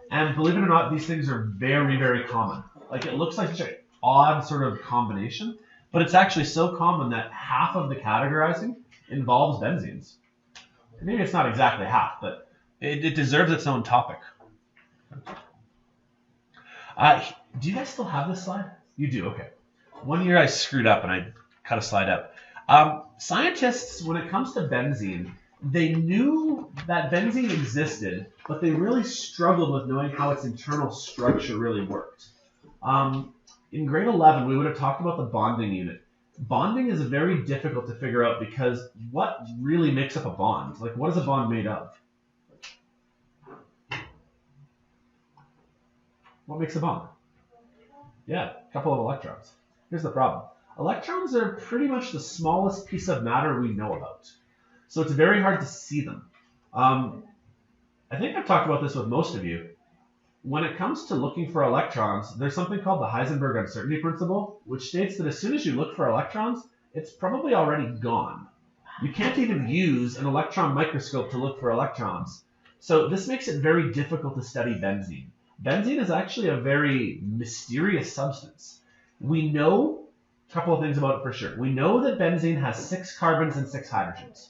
[SPEAKER 1] And believe it or not, these things are very, very common. Like, it looks like such an odd sort of combination, but it's actually so common that half of the categorizing involves benzenes. Maybe it's not exactly half, but it deserves its own topic. Do you guys still have this slide? You do, okay. One year I screwed up and I cut a slide out. Scientists, when it comes to benzene, they knew that benzene existed, but they really struggled with knowing how its internal structure really worked. In grade 11, we would have talked about the bonding unit. Bonding is very difficult to figure out because what really makes up a bond? Like, what is a bond made of? What makes a bond? Yeah, a couple of electrons. Here's the problem. Electrons are pretty much the smallest piece of matter we know about. So it's very hard to see them. I think I've talked about this with most of you. When it comes to looking for electrons, there's something called the Heisenberg uncertainty principle, which states that as soon as you look for electrons, it's probably already gone. You can't even use an electron microscope to look for electrons. So this makes it very difficult to study benzene. Benzene is actually a very mysterious substance. We know a couple of things about it for sure. We know that benzene has 6 carbons and 6 hydrogens.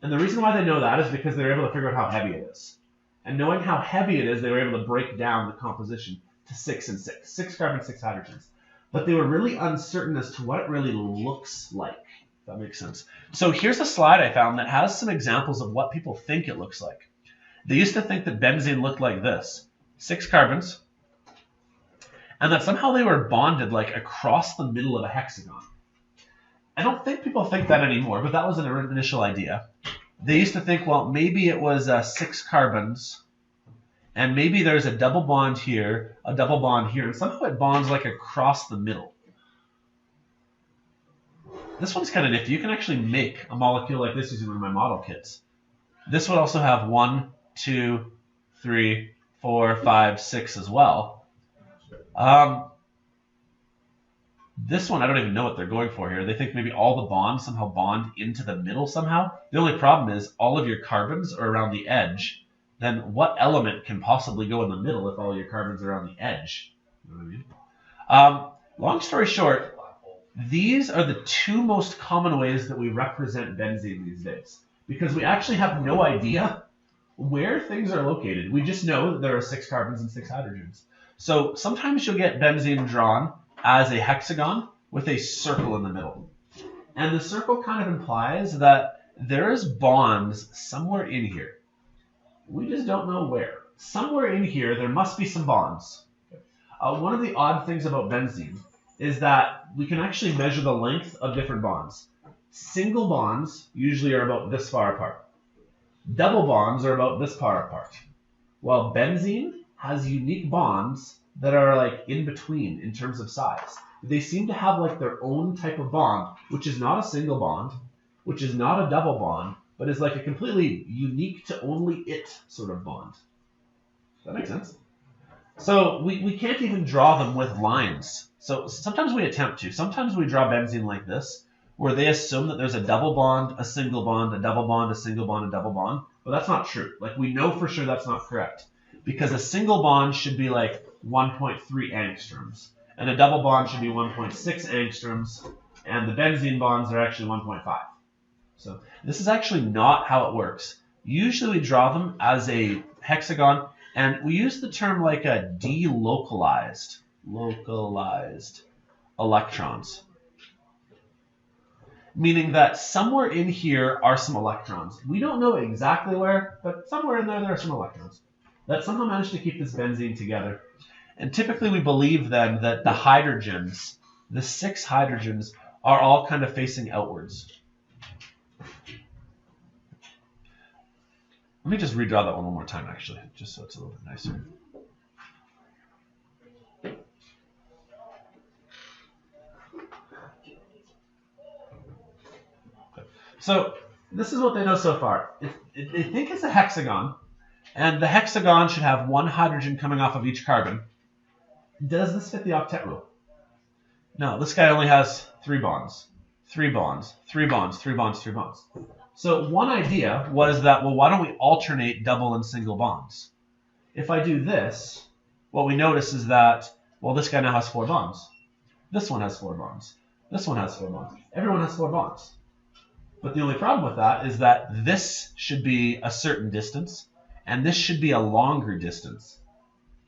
[SPEAKER 1] And the reason why they know that is because they're able to figure out how heavy it is. And knowing how heavy it is, they were able to break down the composition to 6 and 6. 6 carbons, 6 hydrogens. But they were really uncertain as to what it really looks like, if that makes sense. So here's a slide I found that has some examples of what people think it looks like. They used to think that benzene looked like this. 6 carbons. And that somehow they were bonded like across the middle of a hexagon. I don't think people think that anymore, but that was an initial idea. They used to think, well, maybe it was 6 carbons, and maybe there's a double bond here, a double bond here, and somehow it bonds like across the middle. This one's kind of nifty. You can actually make a molecule like this using one of my model kits. This would also have 1, 2, 3, 4, 5, 6 as well. This one, I don't even know what they're going for here. They think maybe all the bonds somehow bond into the middle somehow. The only problem is all of your carbons are around the edge. Then what element can possibly go in the middle if all your carbons are around the edge? You know what I mean? Long story short, these are the two most common ways that we represent benzene these days, because we actually have no idea where things are located. We just know that there are 6 carbons and 6 hydrogens. So sometimes you'll get benzene drawn as a hexagon with a circle in the middle. And the circle kind of implies that there's bonds somewhere in here. We just don't know where. Somewhere in here, there must be some bonds. One of the odd things about benzene is that we can actually measure the length of different bonds. Single bonds usually are about this far apart. Double bonds are about this far apart. While benzene has unique bonds that are like in between in terms of size. They seem to have like their own type of bond, which is not a single bond, which is not a double bond, but is like a completely unique to only it sort of bond. Does that make sense? So we can't even draw them with lines. So sometimes we attempt to. Sometimes we draw benzene like this, where they assume that there's a double bond, a single bond, a double bond, a single bond, a double bond. But that's not true. Like we know for sure that's not correct. Because a single bond should be like 1.3 angstroms, and a double bond should be 1.6 angstroms, and the benzene bonds are actually 1.5. So this is actually not how it works. Usually we draw them as a hexagon, and we use the term like a delocalized, localized electrons. Meaning that somewhere in here are some electrons. We don't know exactly where, but somewhere in there are some electrons that somehow managed to keep this benzene together. And typically we believe then that the hydrogens, the 6 hydrogens, are all kind of facing outwards. Let me just redraw that one more time, actually, just so it's a little bit nicer. Okay. So this is what they know so far. They think it's a hexagon, and the hexagon should have 1 hydrogen coming off of each carbon. Does this fit the octet rule? No, this guy only has 3 bonds, 3 bonds, 3 bonds, 3 bonds, 3 bonds. So one idea was that, well, why don't we alternate double and single bonds? If I do this, what we notice is that, well, this guy now has 4 bonds. This one has 4 bonds. This one has 4 bonds. Everyone has 4 bonds. But the only problem with that is that this should be a certain distance, and this should be a longer distance.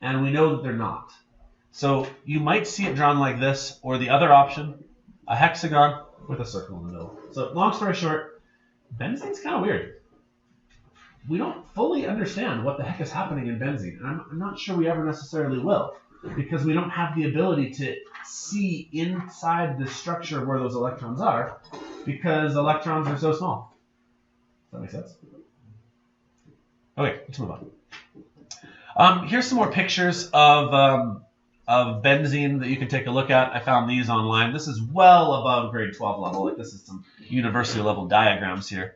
[SPEAKER 1] And we know that they're not. So you might see it drawn like this, or the other option, a hexagon with a circle in the middle. So long story short, benzene's kind of weird. We don't fully understand what the heck is happening in benzene, and I'm not sure we ever necessarily will, because we don't have the ability to see inside the structure where those electrons are, because electrons are so small. Does that make sense? Okay, let's move on. Here's some more pictures of benzene that you can take a look at. I found these online. This is well above grade 12 level. Like, this is some university level diagrams here.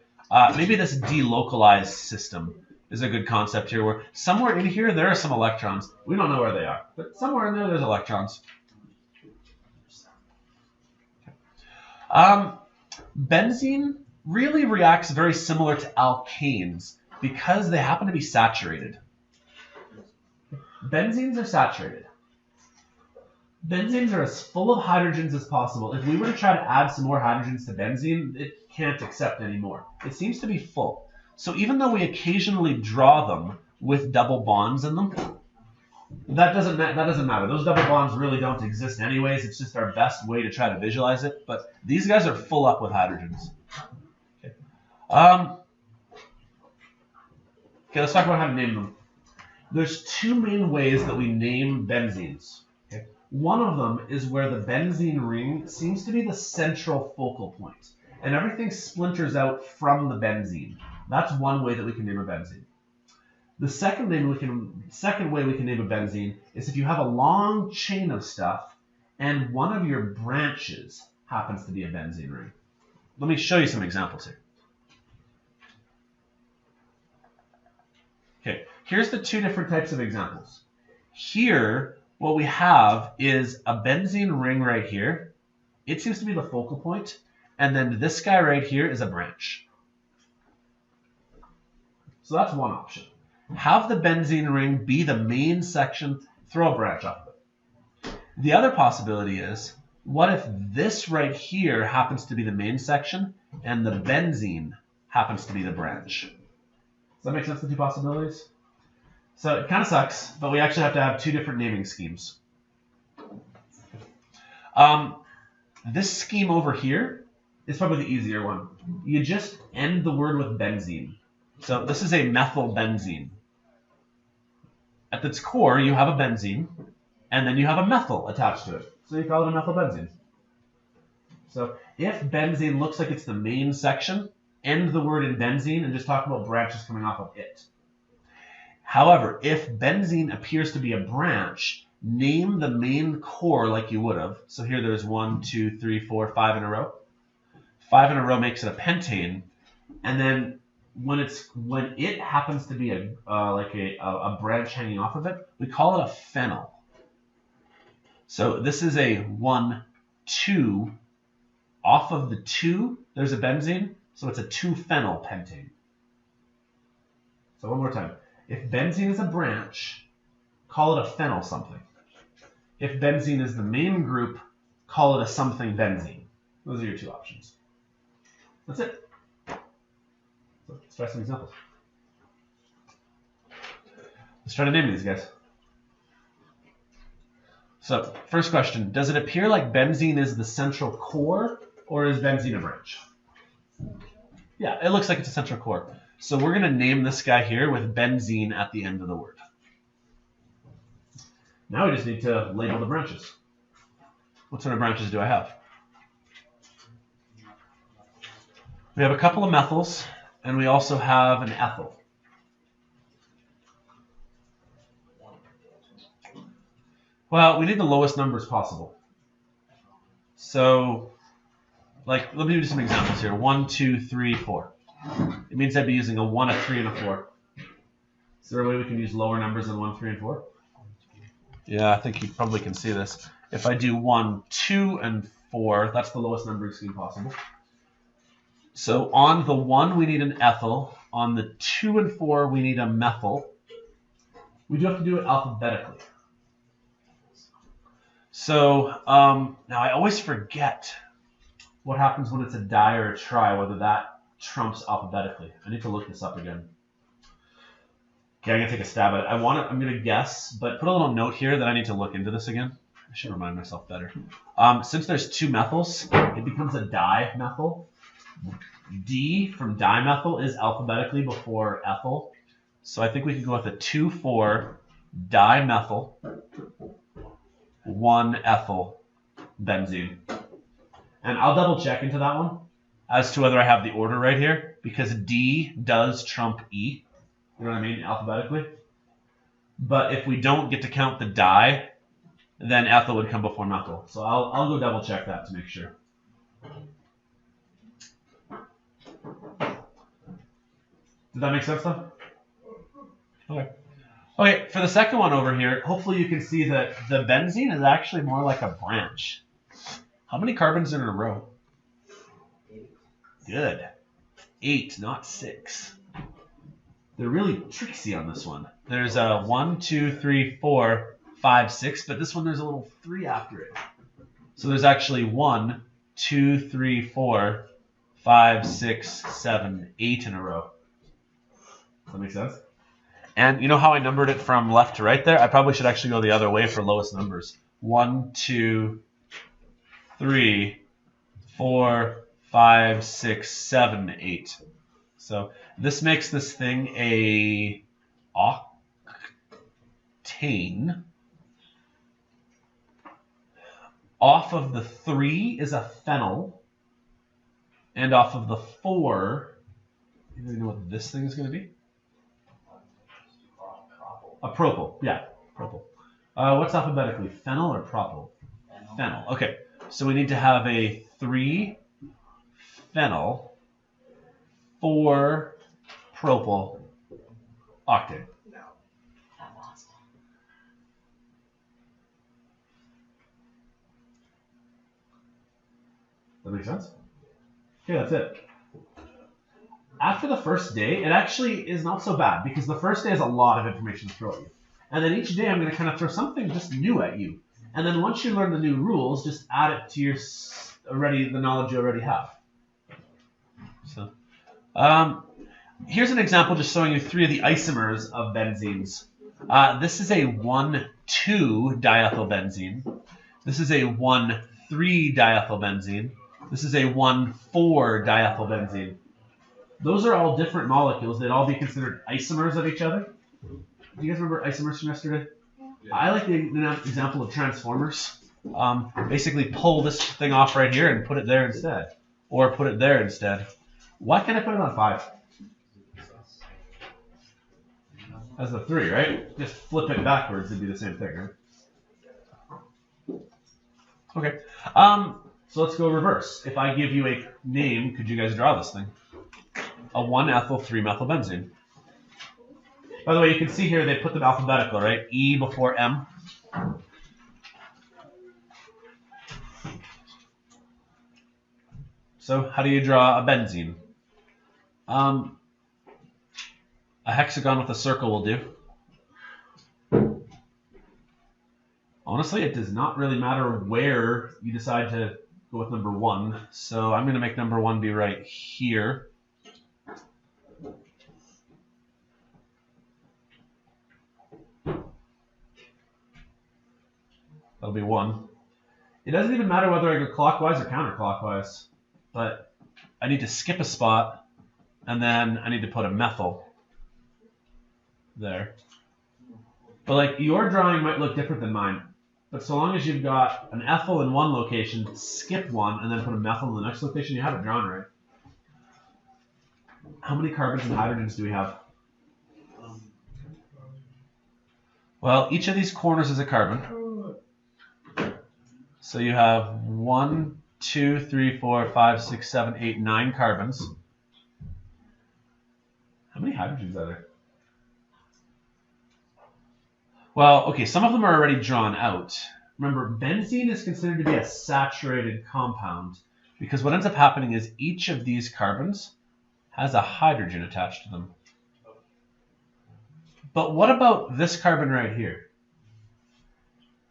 [SPEAKER 1] Maybe this delocalized system is a good concept here, where somewhere in here there are some electrons. We don't know where they are, but somewhere in there there's electrons. Benzene really reacts very similar to alkanes because they happen to be saturated. Benzenes are saturated. Benzenes are as full of hydrogens as possible. If we were to try to add some more hydrogens to benzene, it can't accept any more. It seems to be full. So even though we occasionally draw them with double bonds in them, that doesn't matter. Those double bonds really don't exist anyways. It's just our best way to try to visualize it. But these guys are full up with hydrogens. Okay, let's talk about how to name them. There's 2 main ways that we name benzenes. Okay? One of them is where the benzene ring seems to be the central focal point, and everything splinters out from the benzene. That's one way that we can name a benzene. The second way we can name a benzene is if you have a long chain of stuff and one of your branches happens to be a benzene ring. Let me show you some examples here. Okay, here's the two different types of examples. Here, what we have is a benzene ring right here. It seems to be the focal point. And then this guy right here is a branch. So that's one option. Have the benzene ring be the main section, throw a branch off of it. The other possibility is, what if this right here happens to be the main section and the benzene happens to be the branch? Does that make sense, the two possibilities? So it kind of sucks, but we actually have to have two different naming schemes. This scheme over here is probably the easier one. You just end the word with benzene. So this is a methyl benzene. At its core, you have a benzene, and then you have a methyl attached to it. So you call it a methyl benzene. So if benzene looks like it's the main section, end the word in benzene and just talk about branches coming off of it. However, if benzene appears to be a branch, name the main core like you would have. So here there's 1, 2, 3, 4, 5 in a row. 5 in a row makes it a pentane. And then when it happens to be a branch hanging off of it, we call it a phenyl. So this is a 1, 2. Off of the 2, there's a benzene. So it's a 2-phenyl pentane. So one more time. If benzene is a branch, call it a phenyl something. If benzene is the main group, call it a something benzene. Those are your two options. That's it. So let's try some examples. Let's try to name these guys. So first question, does it appear like benzene is the central core or is benzene a branch? Yeah, it looks like it's a central core. So we're going to name this guy here with benzene at the end of the word. Now we just need to label the branches. What sort of branches do I have? We have a couple of methyls, and we also have an ethyl. Well, we need the lowest numbers possible. So, let me do some examples here. 1, 2, 3, 4. It means I'd be using a 1, a 3, and a 4. Is there a way we can use lower numbers than 1, 3, and 4? Yeah, I think you probably can see this. If I do 1, 2, and 4, that's the lowest numbering scheme possible. So on the 1, we need an ethyl. On the 2 and 4, we need a methyl. We do have to do it alphabetically. So now I always forget what happens when it's a di or a tri, whether that trumps alphabetically. I need to look this up again. Okay, I'm going to take a stab at it. I'm going to guess, but put a little note here that I need to look into this again. I should remind myself better. Since there's two methyls, it becomes a dimethyl. D from dimethyl is alphabetically before ethyl. So I think we could go with a 2,4 dimethyl, 1-ethyl benzene. And I'll double check into that one as to whether I have the order right here, because D does trump E. You know what I mean, alphabetically. But if we don't get to count the di, then ethyl would come before methyl. So I'll go double check that to make sure. Did that make sense though? Okay. Okay, for the second one over here, hopefully you can see that the benzene is actually more like a branch. How many carbons are in a row?
[SPEAKER 4] 8.
[SPEAKER 1] Good. 8, not 6. They're really tricksy on this one. There's a 1, 2, 3, 4, 5, 6, but this one there's a little 3 after it. So there's actually 1, 2, 3, 4, 5, 6, 7, 8 in a row. Does that make sense? And you know how I numbered it from left to right there? I probably should actually go the other way for lowest numbers. 1, 2, 3, 4, 5, 6, 7, 8. So this makes this thing a octane. Off of the 3 is a phenyl. And off of the 4, you know what this thing is going to be? A propyl. Yeah, propyl. What's alphabetically? Phenyl or propyl? Phenyl. Okay. So we need to have a 3 phenyl, 4 propyl Octane.
[SPEAKER 2] No.
[SPEAKER 4] I lost.
[SPEAKER 1] That makes sense? Okay, that's it. After the first day, it actually is not so bad because the first day has a lot of information to throw at you. And then each day I'm going to kind of throw something just new at you. And then once you learn the new rules, just add it to your the knowledge you already have. So, here's an example just showing you 3 of the isomers of benzenes. This is a 1,2-diethylbenzene. This is a 1,3-diethylbenzene. This is a 1,4-diethylbenzene. Those are all different molecules. They'd all be considered isomers of each other. Do you guys remember isomers from yesterday?
[SPEAKER 2] Yeah.
[SPEAKER 1] I like the example of transformers. Basically pull this thing off right here and put it there instead. Or put it there instead. Why can't I put it on 5? That's the 3, right? Just flip it backwards and do the same thing, right? Okay. So let's go reverse. If I give you a name, could you guys draw this thing? A 1-ethyl-3-methylbenzene. By the way, you can see here they put them alphabetical, right? E before M. So how do you draw a benzene? A hexagon with a circle will do. Honestly, it does not really matter where you decide to go with number 1. So I'm going to make number 1 be right here. That'll be 1. It doesn't even matter whether I go clockwise or counterclockwise, but I need to skip a spot, and then I need to put a methyl there. But like your drawing might look different than mine, but so long as you've got an ethyl in one location, skip one, and then put a methyl in the next location, you have it drawn right. How many carbons and hydrogens do we have? Well, each of these corners is a carbon. So you have 1, 2, 3, 4, 5, 6, 7, 8, 9 carbons. How many hydrogens are there? Well, okay, some of them are already drawn out. Remember, benzene is considered to be a saturated compound because what ends up happening is each of these carbons has a hydrogen attached to them. But what about this carbon right here?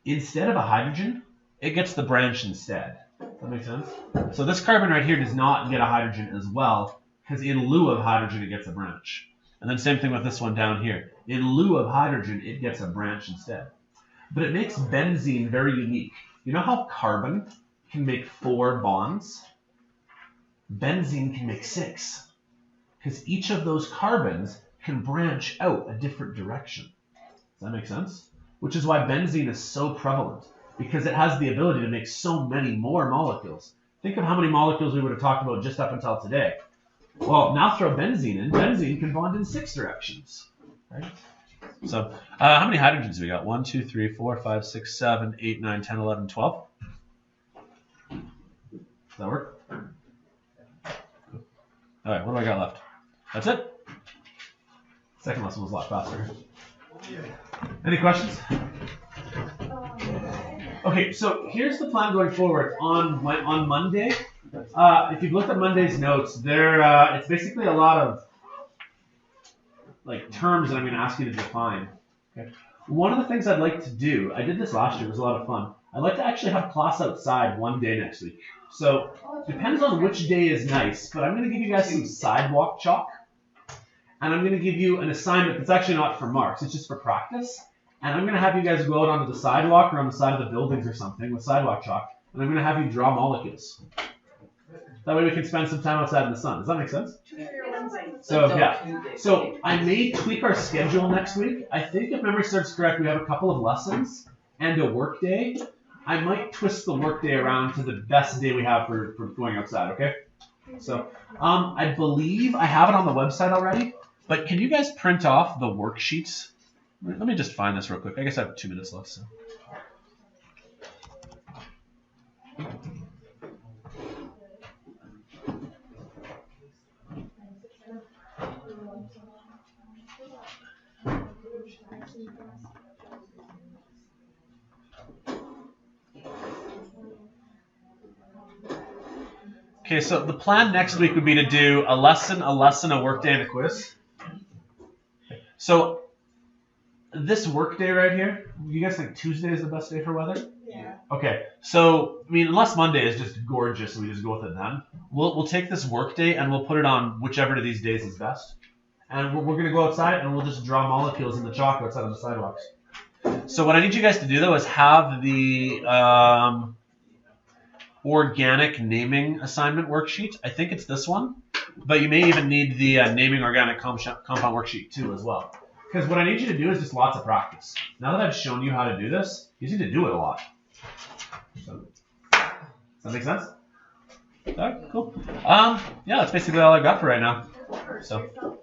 [SPEAKER 1] Instead of a hydrogen, it gets the branch instead. Does that make sense? So this carbon right here does not get a hydrogen as well, because in lieu of hydrogen, it gets a branch. And then same thing with this one down here. In lieu of hydrogen, it gets a branch instead. But it makes benzene very unique. You know how carbon can make 4 bonds? Benzene can make 6. Because each of those carbons can branch out a different direction. Does that make sense? Which is why benzene is so prevalent. Because it has the ability to make so many more molecules. Think of how many molecules we would have talked about just up until today. Well, now throw benzene in. Benzene can bond in 6 directions. Right? So, how many hydrogens do we got? 1, 2, 3, 4, 5, 6, 7, 8, 9, 10, 11, 12. Does that work? All right, what do I got left? That's it? Second lesson was a lot faster. Any questions? Okay, so here's the plan going forward. On Monday, if you've looked at Monday's notes, it's basically a lot of like terms that I'm going to ask you to define. Okay. One of the things I'd like to do, I did this last year, it was a lot of fun. I'd like to actually have class outside one day next week. So depends on which day is nice, but I'm going to give you guys some sidewalk chalk. And I'm going to give you an assignment that's actually not for marks, it's just for practice. And I'm going to have you guys go out onto the sidewalk or on the side of the buildings or something with sidewalk chalk. And I'm going to have you draw molecules. That way we can spend some time outside in the sun. Does that make sense? So, yeah. So I may tweak our schedule next week. I think if memory serves correct, we have a couple of lessons and a work day. I might twist the work day around to the best day we have for going outside, okay? So I believe I have it on the website already. But can you guys print off the worksheets? Let me just find this real quick. I guess I have 2 minutes left. So. Okay, so the plan next week would be to do a lesson, a workday, and a quiz. So this workday right here, you guys think Tuesday is the best day for weather?
[SPEAKER 5] Yeah.
[SPEAKER 1] Okay, so I mean, unless Monday is just gorgeous, we just go with it then. We'll take this workday and we'll put it on whichever of these days is best. And we're gonna go outside and we'll just draw molecules in the chalk outside on the sidewalks. So what I need you guys to do though is have the organic naming assignment worksheet. I think it's this one, but you may even need the naming organic compound worksheet too as well. Because what I need you to do is just lots of practice. Now that I've shown you how to do this, you need to do it a lot. So, does that make sense? All right, cool. Yeah, that's basically all I got for right now. So.